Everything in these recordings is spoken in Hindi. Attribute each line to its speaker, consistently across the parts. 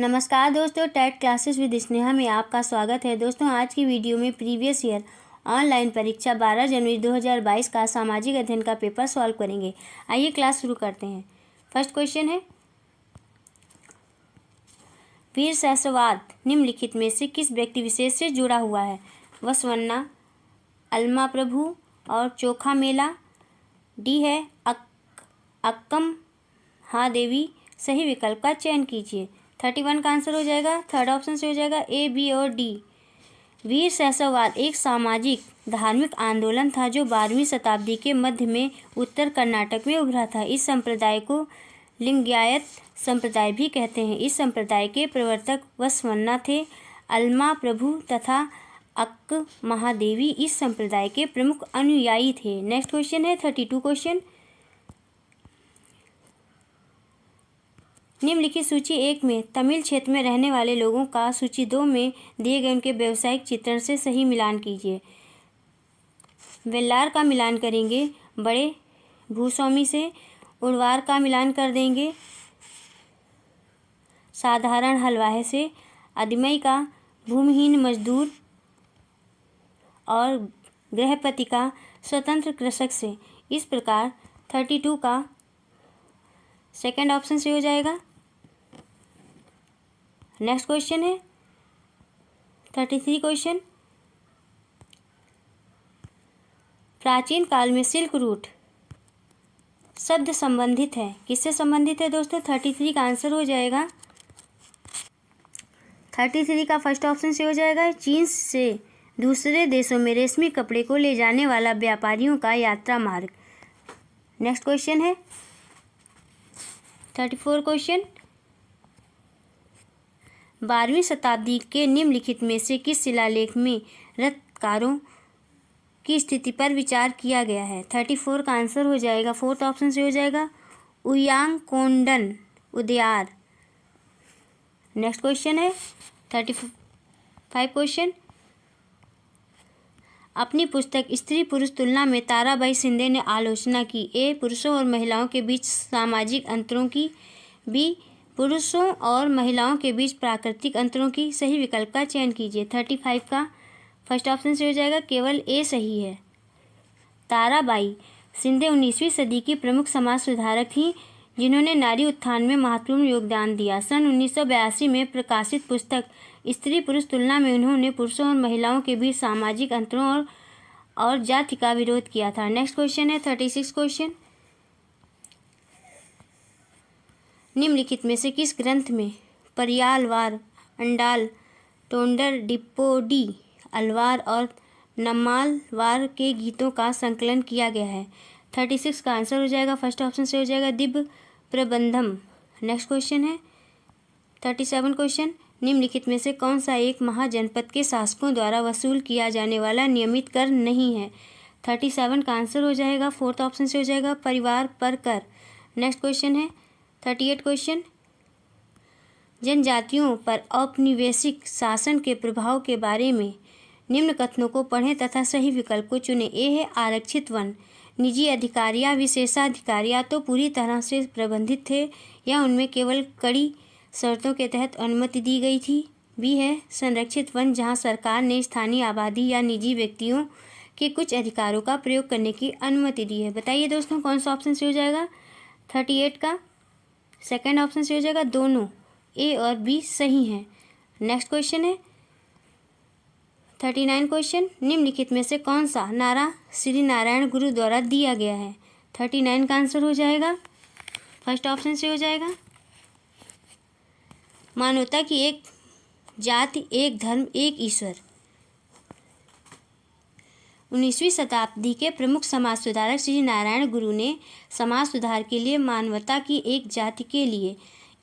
Speaker 1: नमस्कार दोस्तों, टेट क्लासेस विद स्नेहा में आपका स्वागत है। दोस्तों, आज की वीडियो में प्रीवियस ईयर ऑनलाइन परीक्षा 12 जनवरी 2022 का सामाजिक अध्ययन का पेपर सॉल्व करेंगे। आइए क्लास शुरू करते हैं। फर्स्ट क्वेश्चन है, वीरशैववाद निम्नलिखित में से किस व्यक्ति विशेष से जुड़ा हुआ है? बसवन्ना, अल्मा प्रभु और चोखा मेला। डी है अक्कम महादेवी। सही विकल्प का चयन कीजिए। 31 का आंसर हो जाएगा, थर्ड ऑप्शन से हो जाएगा ए, बी और डी। वीरशैववाद एक सामाजिक धार्मिक आंदोलन था जो 12वीं शताब्दी के मध्य में उत्तर कर्नाटक में उभरा था। इस संप्रदाय को लिंगायत संप्रदाय भी कहते हैं। इस संप्रदाय के प्रवर्तक बसवन्ना थे। अल्मा प्रभु तथा अक्क महादेवी इस संप्रदाय के प्रमुख अनुयायी थे। नेक्स्ट क्वेश्चन है 32 क्वेश्चन। निम्नलिखित सूची 1 में तमिल क्षेत्र में रहने वाले लोगों का सूची 2 में दिए गए उनके व्यावसायिक चित्रण से सही मिलान कीजिए। वेल्लार का मिलान करेंगे बड़े भूस्वामी से। उड़वार का मिलान कर देंगे साधारण हलवाई से। अदमई का भूमिहीन मजदूर और गृहपति का स्वतंत्र कृषक से। इस प्रकार 32 का सेकंड ऑप्शन से हो जाएगा। नेक्स्ट क्वेश्चन है 33 क्वेश्चन। प्राचीन काल में सिल्क रूट शब्द संबंधित है, किससे संबंधित है दोस्तों? 33 का आंसर हो जाएगा 33 का फर्स्ट ऑप्शन से हो जाएगा चीन से दूसरे देशों में रेशमी कपड़े को ले जाने वाला व्यापारियों का यात्रा मार्ग। नेक्स्ट क्वेश्चन है 34 क्वेश्चन। 12वीं शताब्दी के निम्नलिखित में से किस शिलालेख में रत्नकारों की स्थिति पर विचार किया गया है? 34 का आंसर हो जाएगा, फोर्थ ऑप्शन से हो जाएगा उयांकोंडन उदयार। नेक्स्ट क्वेश्चन है 35 क्वेश्चन। अपनी पुस्तक स्त्री पुरुष तुलना में ताराबाई शिंदे ने आलोचना की ए, पुरुषों और महिलाओं के बीच सामाजिक अंतरों की। बी, पुरुषों और महिलाओं के बीच प्राकृतिक अंतरों की। सही विकल्प का चयन कीजिए। 35 का फर्स्ट ऑप्शन से हो जाएगा केवल ए सही है। ताराबाई शिंदे 19वीं सदी की प्रमुख समाज सुधारक थीं जिन्होंने नारी उत्थान में महत्वपूर्ण योगदान दिया। सन 1982 में प्रकाशित पुस्तक स्त्री पुरुष तुलना में उन्होंने पुरुषों और महिलाओं के बीच सामाजिक अंतरों और जाति का विरोध किया था। नेक्स्ट क्वेश्चन है 36 क्वेश्चन। निम्नलिखित में से किस ग्रंथ में परियालवार, अंडाल, टोंडर, डिप्पोडी, अलवार और नम्मालवार के गीतों का संकलन किया गया है? 36 का आंसर हो जाएगा, फर्स्ट ऑप्शन से हो जाएगा दिव्य प्रबंधम। नेक्स्ट क्वेश्चन है 37 क्वेश्चन। निम्नलिखित में से कौन सा एक महाजनपद के शासकों द्वारा वसूल किया जाने वाला नियमित कर नहीं है? 37 का आंसर हो जाएगा, फोर्थ ऑप्शन से हो जाएगा परिवार पर कर। नेक्स्ट क्वेश्चन है 38 क्वेश्चन। जनजातियों पर औपनिवेशिक शासन के प्रभाव के बारे में निम्न कथनों को पढ़ें तथा सही विकल्प को चुनें। ए है आरक्षित वन। निजी अधिकार या विशेषाधिकार या तो पूरी तरह से प्रबंधित थे या उनमें केवल कड़ी शर्तों के तहत अनुमति दी गई थी। बी है संरक्षित वन, जहां सरकार ने स्थानीय आबादी या निजी व्यक्तियों के कुछ अधिकारों का प्रयोग करने की अनुमति दी है। बताइए दोस्तों कौन सा ऑप्शन से हो जाएगा? 38 का सेकंड ऑप्शन से हो जाएगा, दोनों ए और बी सही हैं। नेक्स्ट क्वेश्चन है 39 क्वेश्चन। निम्नलिखित में से कौन सा नारा श्री नारायण गुरु द्वारा दिया गया है? 39 का आंसर हो जाएगा, फर्स्ट ऑप्शन से हो जाएगा मानवता की एक जाति, एक धर्म, एक ईश्वर। 19वीं शताब्दी के प्रमुख समाज सुधारक श्री नारायण गुरु ने समाज सुधार के लिए मानवता की एक जाति के लिए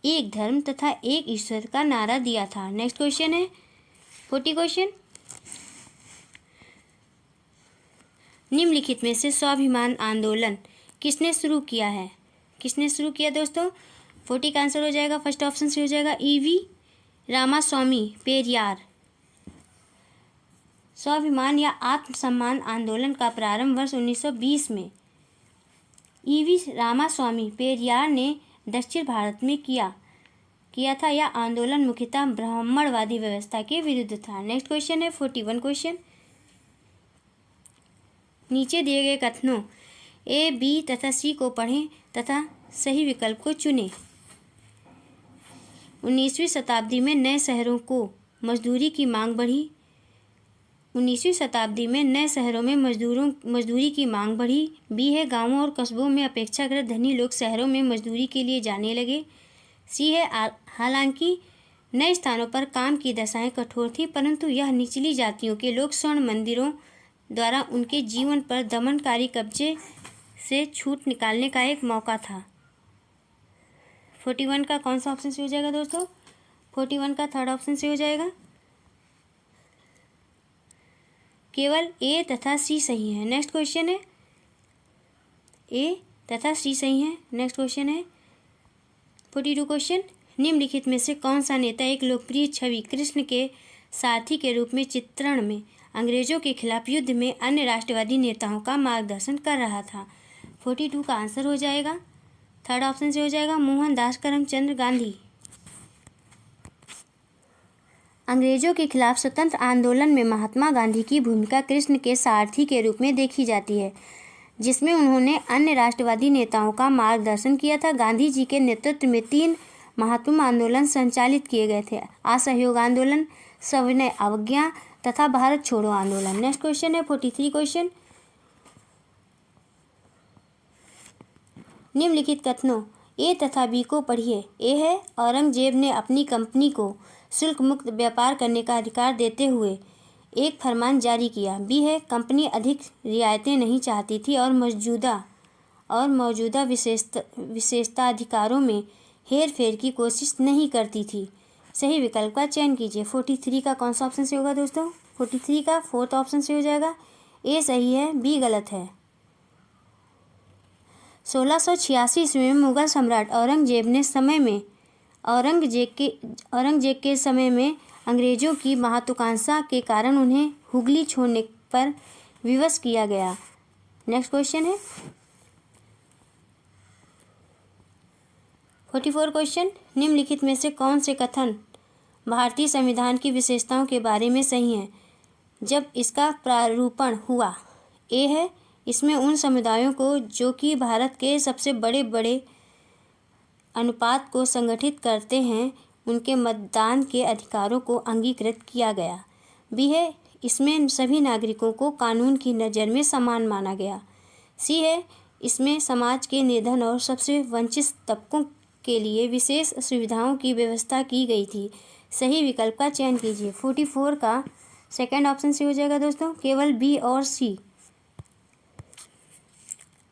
Speaker 1: एक धर्म तथा एक ईश्वर का नारा दिया था। नेक्स्ट क्वेश्चन है 40 क्वेश्चन। निम्नलिखित में से स्वाभिमान आंदोलन किसने शुरू किया है? किसने शुरू किया दोस्तों? 40 का आंसर हो जाएगा, फर्स्ट ऑप्शन से हो जाएगा ईवी रामास्वामी पेरियार। स्वाभिमान या आत्मसम्मान आंदोलन का प्रारंभ वर्ष 1920 में ईवी रामास्वामी पेरियार ने दक्षिण भारत में किया। किया था। यह आंदोलन मुख्यतः ब्राह्मणवादी व्यवस्था के विरुद्ध था। नेक्स्ट क्वेश्चन है 41 क्वेश्चन। नीचे दिए गए कथनों ए, बी तथा सी को पढ़ें तथा सही विकल्प को चुनें। 19वीं शताब्दी में नए शहरों को मजदूरी की मांग बढ़ी। 19वीं शताब्दी में नए शहरों में मजदूरी की मांग बढ़ी। बी है, गांवों और कस्बों में अपेक्षाकृत धनी लोग शहरों में मजदूरी के लिए जाने लगे। सी है, हालांकि नए स्थानों पर काम की दशाएं कठोर थी, परंतु यह निचली जातियों के लोग स्वर्ण मंदिरों द्वारा उनके जीवन पर दमनकारी कब्जे से छूट निकालने का एक मौका था। 41 का कौन सा ऑप्शन से हो जाएगा दोस्तों? 41 का थर्ड ऑप्शन से हो जाएगा। केवल ए तथा सी सही है। नेक्स्ट क्वेश्चन है, ए तथा सी सही है। नेक्स्ट क्वेश्चन है 42 क्वेश्चन। निम्नलिखित में से कौन सा नेता एक लोकप्रिय छवि कृष्ण के सारथी के रूप में चित्रण में अंग्रेजों के खिलाफ युद्ध में अन्य राष्ट्रवादी नेताओं का मार्गदर्शन कर रहा था? 42 का आंसर हो जाएगा, थर्ड ऑप्शन से हो जाएगा, मोहनदास करमचंद गांधी। अंग्रेजों के खिलाफ स्वतंत्र आंदोलन में महात्मा गांधी की भूमिका कृष्ण के सारथी के रूप में देखी जाती है, जिसमें उन्होंने अन्य राष्ट्रवादी नेताओं का मार्गदर्शन किया था। गांधी जी के नेतृत्व में 3 महत्वपूर्ण आंदोलन संचालित किए गए थे: असहयोग आंदोलन, सविनय अवज्ञा तथा भारत छोड़ो आंदोलन। नेक्स्ट क्वेश्चन है 43 क्वेश्चन। निम्नलिखित कथनों ए तथा बी को पढ़िए। ए है, औरंगजेब ने अपनी कंपनी को शुल्क मुक्त व्यापार करने का अधिकार देते हुए एक फरमान जारी किया। बी है, कंपनी अधिक रियायतें नहीं चाहती थी और मौजूदा विशेषता अधिकारों में हेर फेर की कोशिश नहीं करती थी। सही विकल्प का चयन कीजिए। 43 का कौन सा ऑप्शन से होगा दोस्तों? 43 का फोर्थ ऑप्शन से हो जाएगा। ए सही है, बी गलत है। 1686 ईस्वी में मुगल सम्राट औरंगजेब के समय में अंग्रेजों की महत्वाकांक्षा के कारण उन्हें हुगली छोड़ने पर विवश किया गया। नेक्स्ट क्वेश्चन है 44 क्वेश्चन। निम्नलिखित में से कौन से कथन भारतीय संविधान की विशेषताओं के बारे में सही हैं जब इसका प्रारूपण हुआ? ए है, इसमें उन समुदायों को जो कि भारत के सबसे बड़े अनुपात को संगठित करते हैं उनके मतदान के अधिकारों को अंगीकृत किया गया। बी है, इसमें सभी नागरिकों को कानून की नज़र में समान माना गया। सी है, इसमें समाज के निर्धन और सबसे वंचित तबकों के लिए विशेष सुविधाओं की व्यवस्था की गई थी। सही विकल्प का चयन कीजिए। 44 का सेकंड ऑप्शन से हो जाएगा दोस्तों, केवल बी और सी।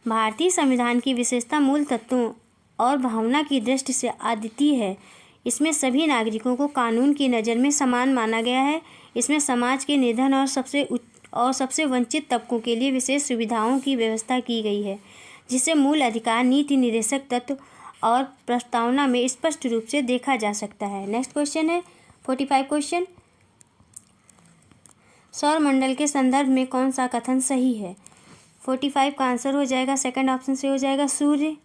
Speaker 1: भारतीय संविधान की विशेषता मूल तत्वों और भावना की दृष्टि से अद्वितीय है। इसमें सभी नागरिकों को कानून की नज़र में समान माना गया है। इसमें समाज के निर्धन और सबसे वंचित तबकों के लिए विशेष सुविधाओं की व्यवस्था की गई है, जिसे मूल अधिकार, नीति निर्देशक तत्व और प्रस्तावना में स्पष्ट रूप से देखा जा सकता है। नेक्स्ट क्वेश्चन है 45 क्वेश्चन। सौर मंडल के संदर्भ में कौन सा कथन सही है? 45 का आंसर हो जाएगा, सेकंड ऑप्शन से हो जाएगा, सूर्य,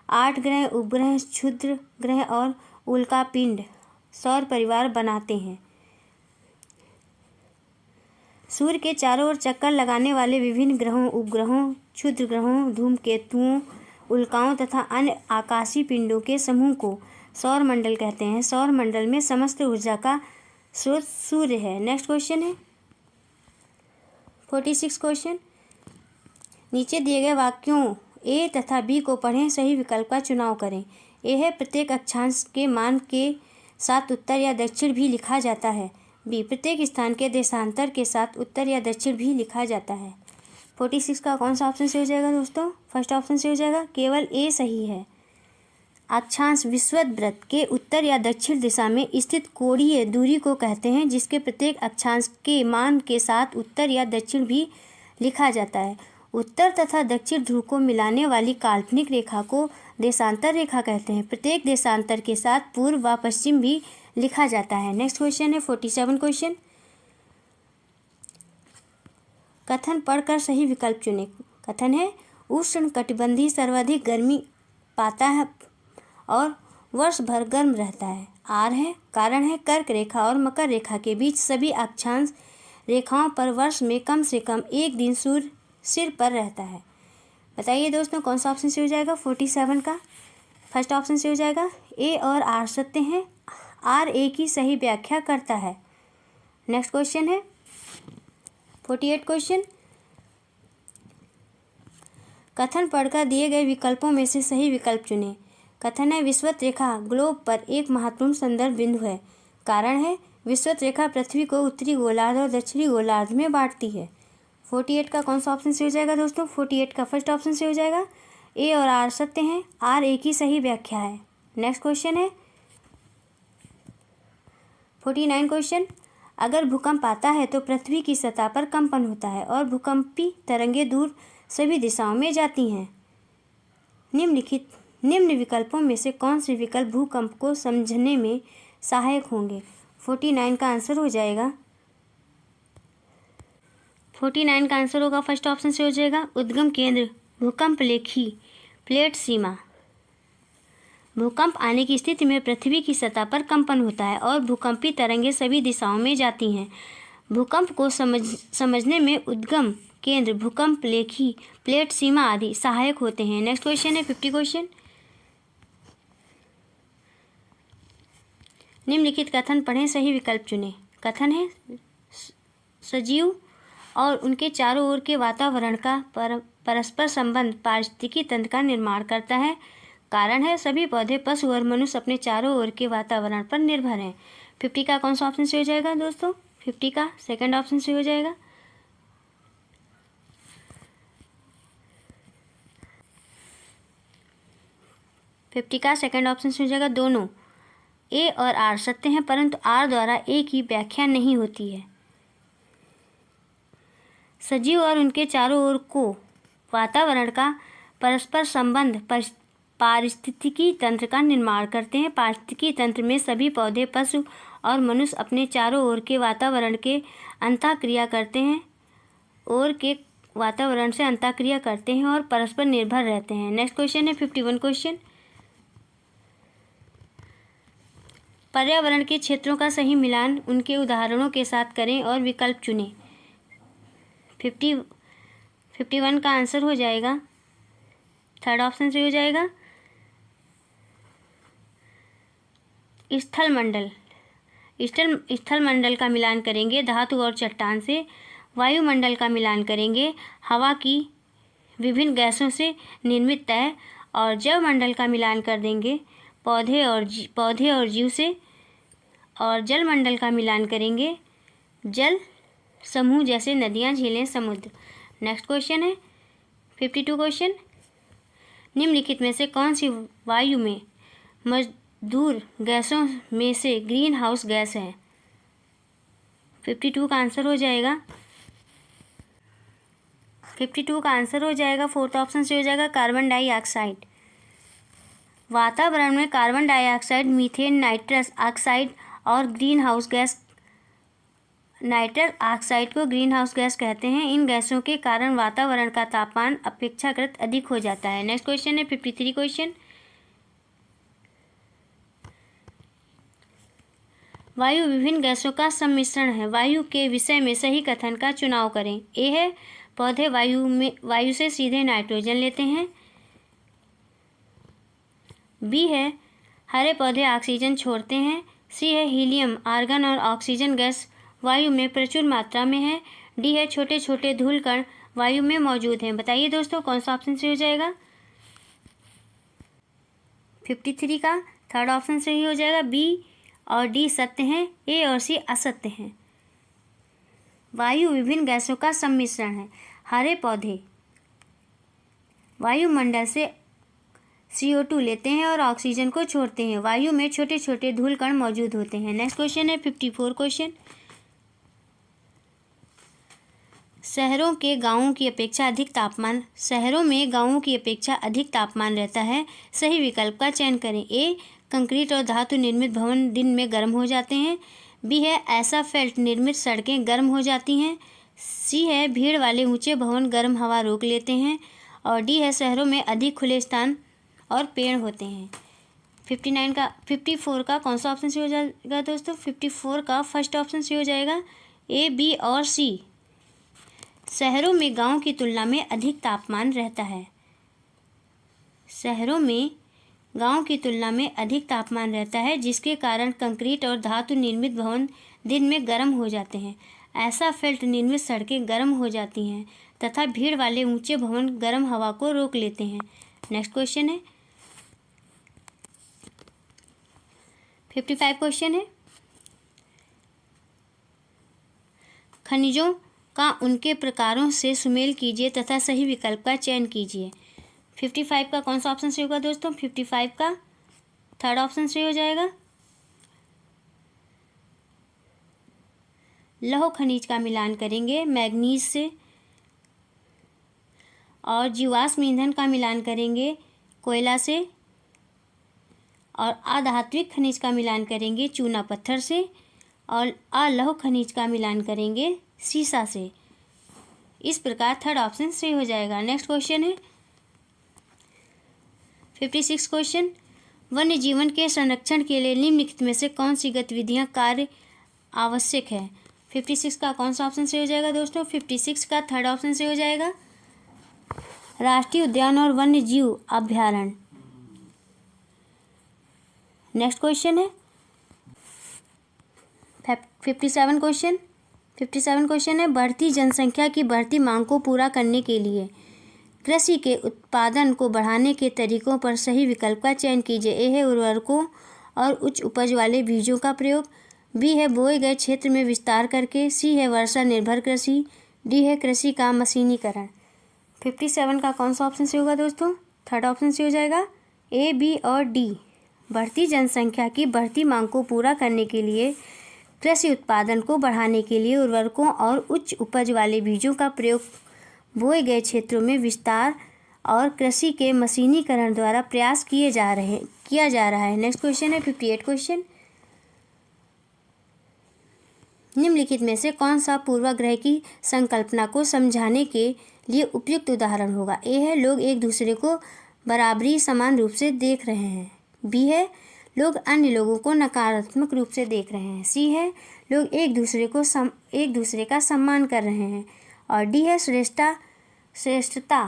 Speaker 1: 8 ग्रह, उपग्रह, क्षुद्र ग्रह और उल्का पिंड सौर परिवार बनाते हैं। सूर्य के चारों ओर चक्कर लगाने वाले विभिन्न ग्रहों, उपग्रहों, क्षुद्र ग्रहों, धूमकेतुओं, उल्काओं तथा अन्य आकाशीय पिंडों के समूह को सौर मंडल कहते हैं। सौर मंडल में समस्त ऊर्जा का स्रोत सूर्य है। नेक्स्ट क्वेश्चन है 46 क्वेश्चन। नीचे दिए गए वाक्यों ए तथा बी को पढ़ें, सही विकल्प का चुनाव करें। ए है, प्रत्येक अक्षांश के मान के साथ उत्तर या दक्षिण भी लिखा जाता है। बी, प्रत्येक स्थान के देशांतर के साथ उत्तर या दक्षिण भी लिखा जाता है। 46 का कौन सा ऑप्शन से हो जाएगा दोस्तों? फर्स्ट ऑप्शन से हो जाएगा, केवल ए सही है। अक्षांश विषुवत के उत्तर या दक्षिण दिशा में स्थित कोणीय दूरी को कहते हैं, जिसके प्रत्येक अक्षांश के मान के साथ उत्तर या दक्षिण भी लिखा जाता है। उत्तर तथा दक्षिण ध्रुव को मिलाने वाली काल्पनिक रेखा को देशांतर रेखा कहते हैं। प्रत्येक देशांतर के साथ पूर्व व पश्चिम भी लिखा जाता है। नेक्स्ट क्वेश्चन है 47 क्वेश्चन। कथन पढ़कर सही विकल्प चुनें। कथन है, उष्णकटिबंधीय सर्वाधिक गर्मी पाता है और वर्ष भर गर्म रहता है। आर है, कारण है कर्क रेखा और मकर रेखा के बीच सभी अक्षांश रेखाओं पर वर्ष में कम से कम एक दिन सूर्य सिर पर रहता है। बताइए दोस्तों कौन सा ऑप्शन से हो जाएगा 47 का? फर्स्ट ऑप्शन से हो जाएगा ए और आर सत्य हैं। आर ए की सही व्याख्या करता है। नेक्स्ट क्वेश्चन है 48 क्वेश्चन। कथन पढ़कर दिए गए विकल्पों में से सही विकल्प चुनें। कथन है विषुवत रेखा ग्लोब पर एक महत्वपूर्ण संदर्भ बिंदु है। कारण है विषुवत रेखा पृथ्वी को उत्तरी गोलार्ध और दक्षिणी गोलार्ध में बांटती है। 48 का कौन सा ऑप्शन से हो जाएगा दोस्तों? 48 का फर्स्ट ऑप्शन से हो जाएगा। ए और आर सत्य हैं। आर ए की सही व्याख्या है। नेक्स्ट क्वेश्चन है 49 क्वेश्चन। अगर भूकंप आता है तो पृथ्वी की सतह पर कंपन होता है और भूकंपी तरंगें दूर सभी दिशाओं में जाती हैं। निम्न विकल्पों में से कौन से विकल्प भूकंप को समझने में सहायक होंगे? 49 का आंसर हो जाएगा 49 का आंसर होगा फर्स्ट ऑप्शन से हो जाएगा उद्गम केंद्र भूकंप लेखी प्लेट सीमा। भूकंप आने की स्थिति में पृथ्वी की सतह पर कंपन होता है और भूकंपी तरंगें सभी दिशाओं में जाती हैं। भूकंप को समझने में उद्गम केंद्र भूकंप लेखी प्लेट सीमा आदि सहायक होते हैं। नेक्स्ट क्वेश्चन है 50 क्वेश्चन। निम्नलिखित कथन पढ़ें, सही विकल्प चुनें। कथन है सजीव और उनके चारों ओर के वातावरण का परस्पर संबंध पारिस्थितिकी तंत्र का निर्माण करता है। कारण है सभी पौधे पशु और मनुष्य अपने चारों ओर के वातावरण पर निर्भर हैं। 50 का कौन सा ऑप्शन से हो जाएगा दोस्तों? 50 का सेकंड ऑप्शन से हो जाएगा। फिफ्टी का सेकंड ऑप्शन से हो जाएगा। दोनों ए और आर सत्य हैं, परंतु आर द्वारा ए की व्याख्या नहीं होती है। सजीव और उनके चारों ओर को वातावरण का परस्पर संबंध पारिस्थितिकी तंत्र का निर्माण करते हैं। पारिस्थितिकी तंत्र में सभी पौधे पशु और मनुष्य अपने चारों ओर के वातावरण के अंतःक्रिया करते हैं वातावरण से अंतःक्रिया करते हैं और परस्पर निर्भर रहते हैं। नेक्स्ट क्वेश्चन है 51 क्वेश्चन। पर्यावरण के क्षेत्रों का सही मिलान उनके उदाहरणों के साथ करें और विकल्प चुनें। 51 का आंसर हो जाएगा थर्ड ऑप्शन से हो जाएगा स्थल मंडल का मिलान करेंगे धातु और चट्टान से। वायुमंडल का मिलान करेंगे हवा की विभिन्न गैसों से निर्मित तय। और जल मंडल का मिलान कर देंगे पौधे और जीव से। और जल मंडल का मिलान करेंगे जल समूह जैसे नदियाँ, झीलें, समुद्र। नेक्स्ट क्वेश्चन है 52 क्वेश्चन। निम्नलिखित में से कौन सी वायु में मजदूर गैसों में से ग्रीन हाउस गैस है? 52 का आंसर हो जाएगा 52 का आंसर हो जाएगा फोर्थ ऑप्शन से हो जाएगा कार्बन डाइऑक्साइड। वातावरण में carbon dioxide, methane, nitrous oxide और greenhouse gas nitrous oxide को ग्रीन हाउस गैस कहते हैं। इन गैसों के कारण वातावरण का तापमान अपेक्षाकृत अधिक हो जाता है। नेक्स्ट क्वेश्चन है 53 क्वेश्चन। वायु विभिन्न गैसों का सम्मिश्रण है। वायु के विषय में सही कथन का चुनाव करें। ए है पौधे वायु से सीधे नाइट्रोजन लेते हैं। बी है हरे पौधे ऑक्सीजन छोड़ते हैं। सी है हीलियम, आर्गन और ऑक्सीजन गैस वायु में प्रचुर मात्रा में है। डी है छोटे छोटे धूल कण वायु में मौजूद हैं। बताइए दोस्तों कौन सा ऑप्शन से हो जाएगा? 53 का थर्ड ऑप्शन से ही हो जाएगा। बी और डी सत्य हैं, ए और सी असत्य हैं। वायु विभिन्न गैसों का सम्मिश्रण है। हरे पौधे वायुमंडल से CO2 लेते हैं और ऑक्सीजन को छोड़ते हैं। वायु में छोटे छोटे धूल कण मौजूद होते हैं। नेक्स्ट क्वेश्चन है 54 क्वेश्चन। शहरों में गांवों की अपेक्षा अधिक तापमान रहता है। सही विकल्प का चयन करें। ए कंक्रीट और धातु निर्मित भवन दिन में गर्म हो जाते हैं। बी है एसाफेल्ट निर्मित सड़कें गर्म हो जाती हैं। सी है भीड़ वाले ऊंचे भवन गर्म हवा रोक लेते हैं। और डी है शहरों में अधिक खुले स्थान और पेड़ होते हैं। 54 का कौन सा ऑप्शन सही हो जाएगा दोस्तों? 54 का फर्स्ट ऑप्शन सही हो जाएगा, ए, बी और सी। शहरों में गांव की तुलना में अधिक तापमान रहता है। शहरों में गांव की तुलना में अधिक तापमान रहता है, जिसके कारण कंक्रीट और धातु निर्मित भवन दिन में गर्म हो जाते हैं। ऐसा फेल्ट निर्मित सड़कें गर्म हो जाती हैं तथा भीड़ वाले ऊंचे भवन गर्म हवा को रोक लेते हैं। नेक्स्ट क्वेश्चन है 55 क्वेश्चन है, खनिजों का उनके प्रकारों से सुमेल कीजिए तथा सही विकल्प का चयन कीजिए। 55 का कौन सा ऑप्शन सही होगा दोस्तों? 55 का थर्ड ऑप्शन सही हो जाएगा। लौह खनिज का मिलान करेंगे मैग्नीज से, और जीवाश्म ईंधन का मिलान करेंगे कोयला से, और अधात्विक खनिज का मिलान करेंगे चूना पत्थर से, और अलौह खनिज का मिलान करेंगे सीसा से। इस प्रकार थर्ड ऑप्शन सही हो जाएगा। नेक्स्ट क्वेश्चन है 56 क्वेश्चन, वन्य जीवन के संरक्षण के लिए निम्नलिखित में से कौन सी गतिविधियां कार्य आवश्यक है? 56 का कौन सा ऑप्शन सही हो जाएगा दोस्तों? 56 का थर्ड ऑप्शन सही हो जाएगा, राष्ट्रीय उद्यान और वन्य जीव अभ्यारण्य। नेक्स्ट क्वेश्चन है 57 क्वेश्चन। 57 क्वेश्चन है, बढ़ती जनसंख्या की बढ़ती मांग को पूरा करने के लिए कृषि के उत्पादन को बढ़ाने के तरीकों पर सही विकल्प का चयन कीजिए। ए है उर्वरकों और उच्च उपज वाले बीजों का प्रयोग, बी है बोए गए क्षेत्र में विस्तार करके, सी है वर्षा निर्भर कृषि, डी है कृषि का मशीनीकरण। 57 का कौन सा ऑप्शन सही होगा दोस्तों? थर्ड ऑप्शन सही हो जाएगा, ए, बी और डी। बढ़ती जनसंख्या की बढ़ती मांग को पूरा करने के लिए कृषि उत्पादन को बढ़ाने के लिए उर्वरकों और उच्च उपज वाले बीजों का प्रयोग बोए गए क्षेत्रों में विस्तार और कृषि के मशीनीकरण द्वारा प्रयास किया जा रहा है। नेक्स्ट क्वेश्चन है 58 क्वेश्चन, निम्नलिखित में से कौन सा पूर्वाग्रह की संकल्पना को समझाने के लिए उपयुक्त उदाहरण होगा? ए है लोग एक दूसरे को बराबरी समान रूप से देख रहे हैं, बी है लोग अन्य लोगों को नकारात्मक रूप से देख रहे हैं, सी है लोग एक दूसरे का सम्मान कर रहे हैं, और डी है श्रेष्ठता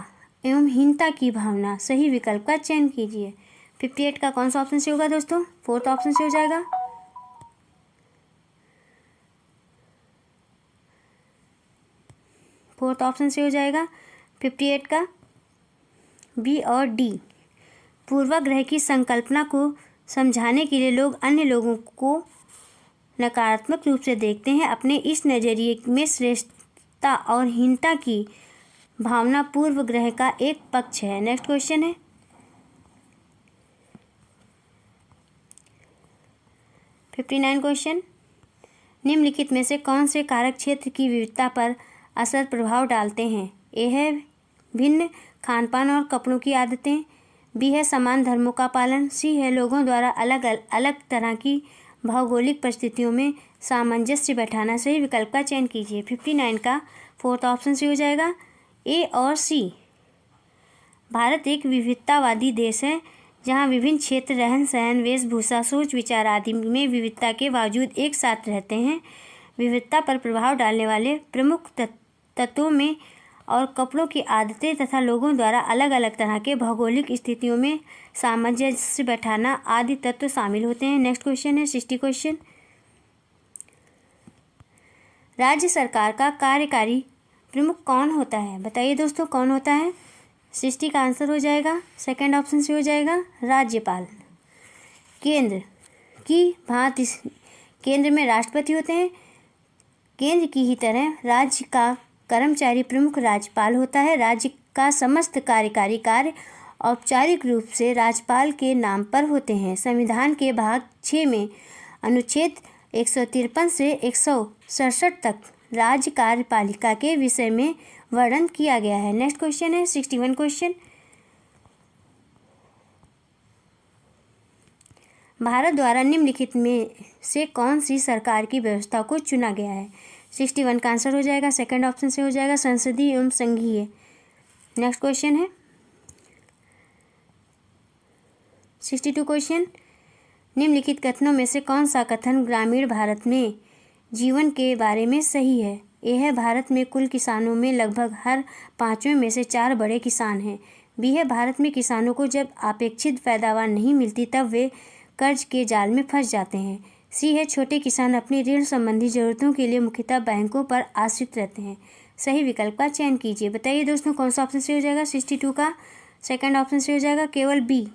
Speaker 1: एवं हीनता की भावना। सही विकल्प का चयन कीजिए। 58 का कौन सा ऑप्शन सही होगा दोस्तों? फोर्थ ऑप्शन सही हो जाएगा, फोर्थ ऑप्शन से हो जाएगा 58 का बी और डी। पूर्वाग्रह की संकल्पना को समझाने के लिए लोग अन्य लोगों को नकारात्मक रूप से देखते हैं। अपने इस नज़रिए में श्रेष्ठता और हीनता की भावना पूर्वाग्रह का एक पक्ष है। नेक्स्ट क्वेश्चन है 59 क्वेश्चन, निम्नलिखित में से कौन से कारक क्षेत्र की विविधता पर असर प्रभाव डालते हैं? ए है भिन्न खान पान और कपड़ों की आदतें, बी है समान धर्मों का पालन, सी है लोगों द्वारा अलग अलग तरह की भौगोलिक परिस्थितियों में सामंजस्य बैठाना। सही विकल्प का चयन कीजिए। 59 का फोर्थ ऑप्शन से हो जाएगा, ए और सी। भारत एक विविधतावादी देश है जहाँ विभिन्न क्षेत्र रहन सहन वेशभूषा सोच विचार आदि में विविधता के बावजूद एक साथ रहते हैं। विविधता पर प्रभाव डालने वाले प्रमुख तत्वों में और कपड़ों की आदतें तथा लोगों द्वारा अलग अलग तरह के भौगोलिक स्थितियों में सामंजस्य बैठाना आदि तत्व शामिल होते हैं। नेक्स्ट क्वेश्चन है 60 क्वेश्चन, राज्य सरकार का कार्यकारी प्रमुख कौन होता है? बताइए दोस्तों कौन होता है? 60 का आंसर हो जाएगा सेकंड ऑप्शन से हो जाएगा, राज्यपाल। केंद्र की भांति केंद्र में राष्ट्रपति होते हैं। केंद्र की ही तरह राज्य का कर्मचारी प्रमुख राज्यपाल होता है। राज्य का समस्त कार्यकारी कार्य औपचारिक रूप से राज्यपाल के नाम पर होते हैं। संविधान के भाग 6 में अनुच्छेद 153 से 167 तक राज्य कार्यपालिका के विषय में वर्णन किया गया है। नेक्स्ट क्वेश्चन है 61 क्वेश्चन, भारत द्वारा निम्नलिखित में से कौन सी सरकार की व्यवस्था को चुना गया है? 61 का आंसर हो जाएगा सेकंड ऑप्शन से हो जाएगा, संसदीय एवं संघीय। नेक्स्ट क्वेश्चन है 62 क्वेश्चन, निम्नलिखित कथनों में से कौन सा कथन ग्रामीण भारत में जीवन के बारे में सही है? ए है, भारत में कुल किसानों में लगभग हर 5वें में से 4 बड़े किसान हैं। बी है, भारत में किसानों को जब अपेक्षित पैदावार नहीं मिलती तब वे कर्ज के जाल में फंस जाते हैं। सी है, छोटे किसान अपनी ऋण संबंधी जरूरतों के लिए मुख्यतः बैंकों पर आश्रित रहते हैं। सही विकल्प का चयन कीजिए। बताइए दोस्तों, कौन सा ऑप्शन सही हो जाएगा? 62 का सेकंड ऑप्शन सही हो जाएगा, केवल बी।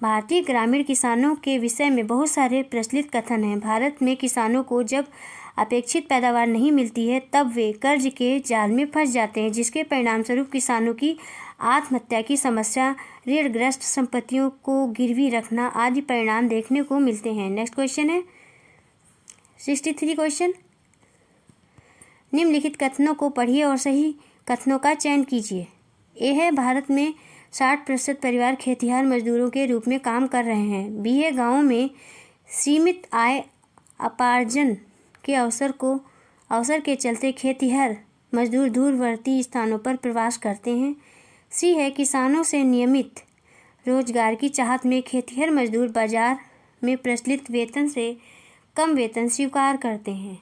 Speaker 1: भारतीय ग्रामीण किसानों के विषय में बहुत सारे प्रचलित कथन हैं। भारत में किसानों को जब अपेक्षित पैदावार नहीं मिलती है तब वे कर्ज के जाल में फंस जाते हैं, जिसके परिणामस्वरूप किसानों की आत्महत्या की समस्या, ऋणग्रस्त संपत्तियों को गिरवी रखना आदि परिणाम देखने को मिलते हैं। नेक्स्ट क्वेश्चन है 63 क्वेश्चन। निम्नलिखित कथनों को पढ़िए और सही कथनों का चयन कीजिए। ए है, भारत में 60% परिवार खेतिहर मजदूरों के रूप में काम कर रहे हैं। बी है, गाँवों में सीमित आय उपार्जन के अवसर के चलते खेतिहर मजदूर दूरवर्ती स्थानों पर प्रवास करते हैं। सी है, किसानों से नियमित रोजगार की चाहत में खेतिहर मजदूर बाजार में प्रचलित वेतन से कम वेतन स्वीकार करते हैं।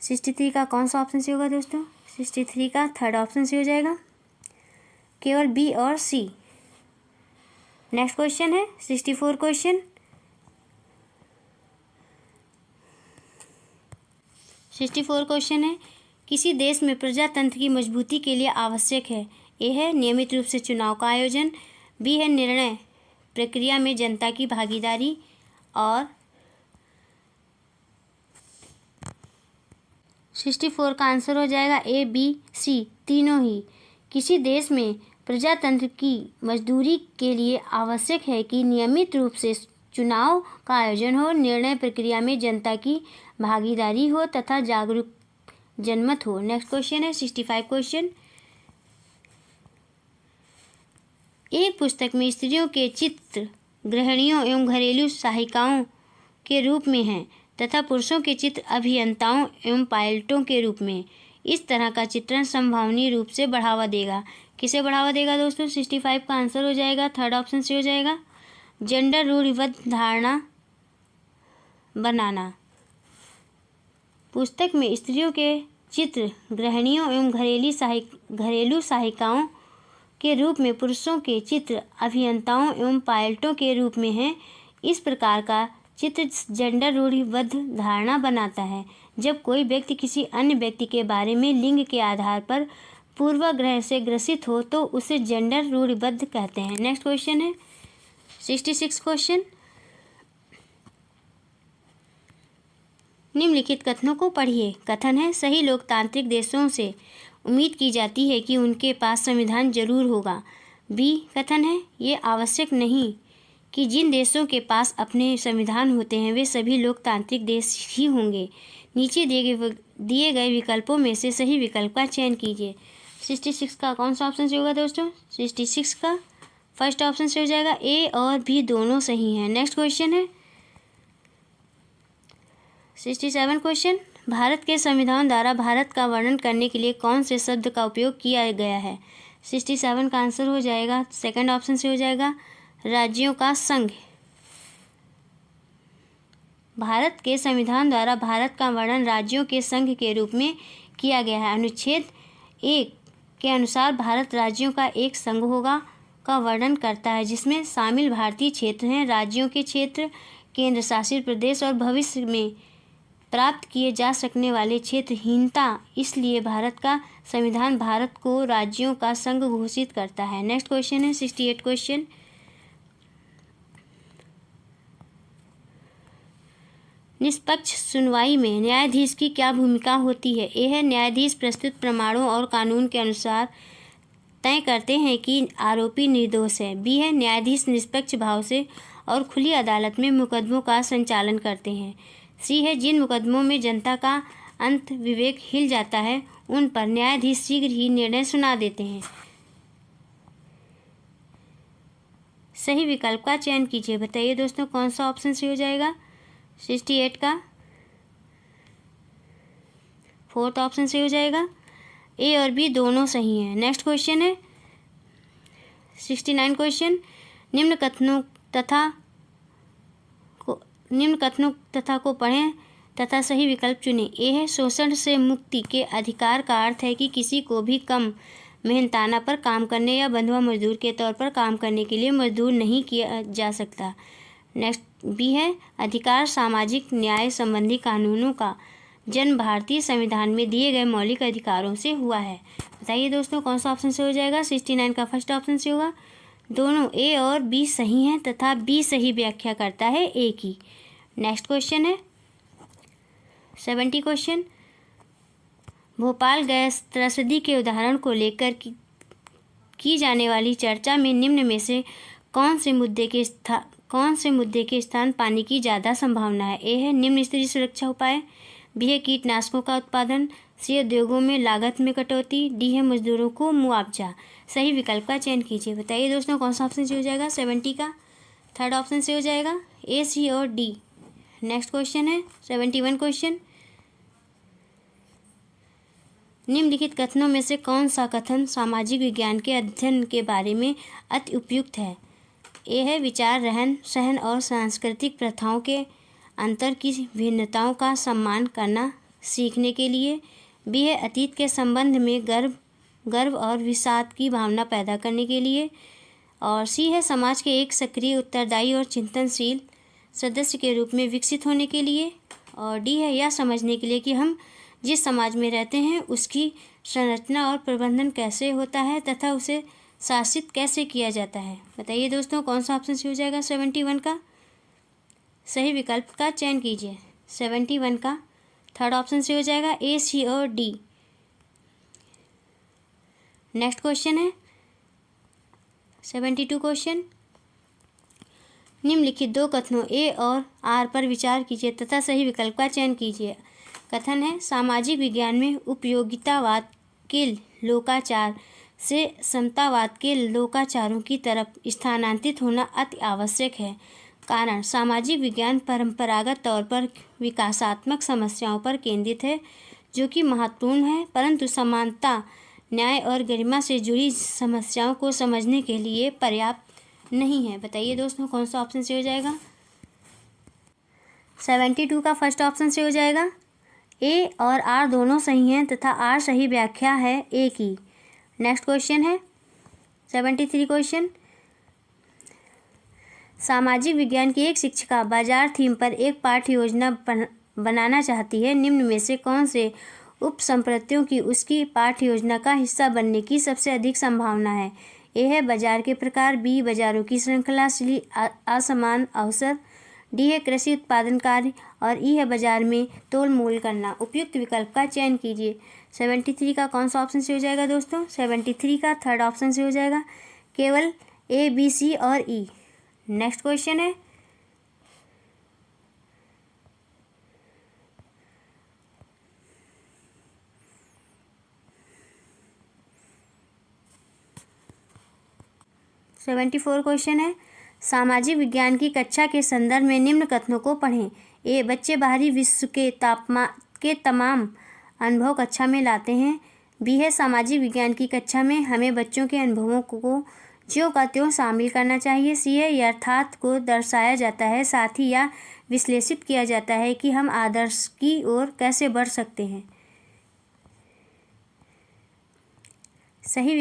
Speaker 1: 63 का कौन सा ऑप्शन सही होगा दोस्तों? 63 का थर्ड ऑप्शन सही हो जाएगा, केवल बी और सी। नेक्स्ट क्वेश्चन है 64 क्वेश्चन। 64 क्वेश्चन है, किसी देश में प्रजातंत्र की मजबूती के लिए आवश्यक है। ए है, नियमित रूप से चुनाव का आयोजन। बी है, निर्णय प्रक्रिया में जनता की भागीदारी। और 64 का आंसर हो जाएगा ए, बी, सी, तीनों ही। किसी देश में प्रजातंत्र की मजदूरी के लिए आवश्यक है कि नियमित रूप से चुनाव का आयोजन हो, निर्णय प्रक्रिया में जनता की भागीदारी हो तथा जागरूक जनमत हो। नेक्स्ट क्वेश्चन है 65 क्वेश्चन। एक पुस्तक में स्त्रियों के चित्र गृहिणियों एवं घरेलू सहायिकाओं के रूप में हैं तथा पुरुषों के चित्र अभियंताओं एवं पायलटों के रूप में। इस तरह का चित्रण संभावनीय रूप से बढ़ावा देगा। किसे बढ़ावा देगा दोस्तों? 65 का आंसर हो जाएगा, थर्ड ऑप्शन से हो जाएगा, जेंडर रूढ़िबद्ध धारणा बनाना। पुस्तक में स्त्रियों के चित्र गृहिणियों एवं घरेलू सहायिकाओं के रूप में, पुरुषों के चित्र अभियंताओं एवं पायलटों के रूप में हैं। इस प्रकार का चित्र जेंडर रूढ़िबद्ध धारणा बनाता है। जब कोई व्यक्ति किसी अन्य व्यक्ति के बारे में लिंग के आधार पर पूर्वाग्रह से ग्रसित हो तो उसे जेंडर रूढ़िबद्ध कहते हैं। नेक्स्ट क्वेश्चन है 66 क्वेश्चन। निम्नलिखित कथनों को पढ़िए। कथन है, सही लोकतांत्रिक देशों से उम्मीद की जाती है कि उनके पास संविधान जरूर होगा। बी कथन है, ये आवश्यक नहीं कि जिन देशों के पास अपने संविधान होते हैं वे सभी लोकतांत्रिक देश ही होंगे। नीचे दिए गए विकल्पों में से सही विकल्प का चयन कीजिए। 66 का कौन सा ऑप्शन सही होगा दोस्तों? 66 का फर्स्ट ऑप्शन सही हो जाएगा, ए और बी दोनों सही हैं। नेक्स्ट क्वेश्चन है 67 क्वेश्चन। भारत के संविधान द्वारा भारत का वर्णन करने के लिए कौन से शब्द का उपयोग किया गया है? 67 का आंसर हो जाएगा, सेकंड ऑप्शन से हो जाएगा, राज्यों का संघ। भारत के संविधान द्वारा भारत का वर्णन राज्यों के संघ के रूप में किया गया है। अनुच्छेद 1 के अनुसार भारत राज्यों का एक संघ होगा का वर्णन करता है, जिसमें शामिल भारतीय क्षेत्र हैं, राज्यों के क्षेत्र, केंद्र शासित प्रदेश और भविष्य में प्राप्त किए जा सकने वाले क्षेत्रहीनता। इसलिए भारत का संविधान भारत को राज्यों का संघ घोषित करता है। नेक्स्ट क्वेश्चन है 68 क्वेश्चन। निष्पक्ष सुनवाई में न्यायाधीश की क्या भूमिका होती है? ए है, न्यायाधीश प्रस्तुत प्रमाणों और कानून के अनुसार तय करते हैं कि आरोपी निर्दोष है। बी है, न्यायाधीश निष्पक्ष भाव से और खुली अदालत में मुकदमों का संचालन करते हैं। सी है, जिन मुकदमों में जनता का अंत विवेक हिल जाता है उन पर न्यायाधीश शीघ्र ही निर्णय सुना देते हैं। सही विकल्प का चयन कीजिए। बताइए दोस्तों, कौन सा ऑप्शन सही हो जाएगा? 68 का फोर्थ ऑप्शन सही हो जाएगा, ए और बी दोनों सही हैं। नेक्स्ट क्वेश्चन है 69 क्वेश्चन। निम्न कथनों तथा निम्न कथनों तथा को पढ़ें तथा सही विकल्प चुनें। ए है, शोषण से मुक्ति के अधिकार का अर्थ है कि किसी को भी कम मेहनताना पर काम करने या बंधुआ मजदूर के तौर पर काम करने के लिए मजदूर नहीं किया जा सकता। नेक्स्ट बी है, अधिकार सामाजिक न्याय संबंधी कानूनों का जन्म भारतीय संविधान में दिए गए मौलिक अधिकारों से हुआ है। बताइए दोस्तों कौन सा ऑप्शन से हो जाएगा। 69 का फर्स्ट ऑप्शन से होगा। दोनों ए और बी सही हैं तथा बी सही व्याख्या करता है ए की। नेक्स्ट क्वेश्चन है 70 क्वेश्चन, भोपाल गैस त्रसदी के उदाहरण को लेकर की जाने वाली चर्चा में निम्न में से कौन से मुद्दे के स्थान पाने की ज़्यादा संभावना है। ए है, निम्न स्तरीय सुरक्षा उपाय। बी है, कीटनाशकों का उत्पादन। सी, उद्योगों में लागत में कटौती। डी है, मजदूरों को मुआवजा। सही विकल्प का चयन कीजिए। बताइए दोस्तों कौन सा ऑप्शन से हो जाएगा। 70 का थर्ड ऑप्शन से हो जाएगा, ए, सी और डी। नेक्स्ट क्वेश्चन है 71 क्वेश्चन, निम्नलिखित कथनों में से कौन सा कथन सामाजिक विज्ञान के अध्ययन के बारे में अति उपयुक्त है। ए है, विचार, रहन सहन और सांस्कृतिक प्रथाओं के अंतर की भिन्नताओं का सम्मान करना सीखने के लिए। बी है, अतीत के संबंध में गर्व और विषाद की भावना पैदा करने के लिए। और सी है, समाज के एक सक्रिय, उत्तरदायी और चिंतनशील सदस्य के रूप में विकसित होने के लिए। और डी है, यह समझने के लिए कि हम जिस समाज में रहते हैं उसकी संरचना और प्रबंधन कैसे होता है तथा उसे शासित कैसे किया जाता है। बताइए दोस्तों कौन सा ऑप्शन से हो जाएगा। 71 का सही विकल्प का चयन कीजिए। 71 का थर्ड ऑप्शन से हो जाएगा, ए, सी और डी। नेक्स्ट क्वेश्चन है 72 क्वेश्चन, निम्नलिखित दो कथनों ए और आर पर विचार कीजिए तथा सही विकल्प का चयन कीजिए। कथन है, सामाजिक विज्ञान में उपयोगितावाद के लोकाचार से समतावाद के लोकाचारों की तरफ स्थानांतरित होना अति आवश्यक है। कारण, सामाजिक विज्ञान परंपरागत तौर पर विकासात्मक समस्याओं पर केंद्रित है जो कि महत्वपूर्ण है, परंतु समानता, न्याय और गरिमा से जुड़ी समस्याओं को समझने के लिए पर्याप्त नहीं है। बताइए दोस्तों कौन सा ऑप्शन से हो जाएगा। 72 का फर्स्ट ऑप्शन से हो जाएगा। ए और आर दोनों सही हैं तथा आर सही व्याख्या है ए की। नेक्स्ट क्वेश्चन है 73 क्वेश्चन, सामाजिक विज्ञान की एक शिक्षिका बाजार थीम पर एक पाठ्य योजना बनाना चाहती है। निम्न में से कौन से उप संप्रत्यों की उसकी पाठ्य योजना का हिस्सा बनने की सबसे अधिक संभावना है। ए है, बाजार के प्रकार। बी, बाजारों की श्रृंखला, सी, असमान अवसर। डी है, कृषि उत्पादन कार्य। और ई है, बाजार में तोल मोल करना। उपयुक्त विकल्प का चयन कीजिए। 73 का कौन सा ऑप्शन से हो जाएगा दोस्तों। 73 का थर्ड ऑप्शन से हो जाएगा, केवल ए, बी, सी और ई। नेक्स्ट क्वेश्चन है 74 क्वेश्चन है, सामाजिक विज्ञान की कक्षा के संदर्भ में निम्न कथनों को पढ़ें। ए, बच्चे बाहरी विश्व के तमाम अनुभव कक्षा में लाते हैं। बी है, सामाजिक विज्ञान की कक्षा में हमें बच्चों के अनुभवों को ज्यों का त्यों शामिल करना चाहिए। सी है, यथार्थ को दर्शाया जाता है, साथ ही यह विश्लेषित किया जाता है कि हम आदर्श की ओर कैसे बढ़ सकते हैं। सही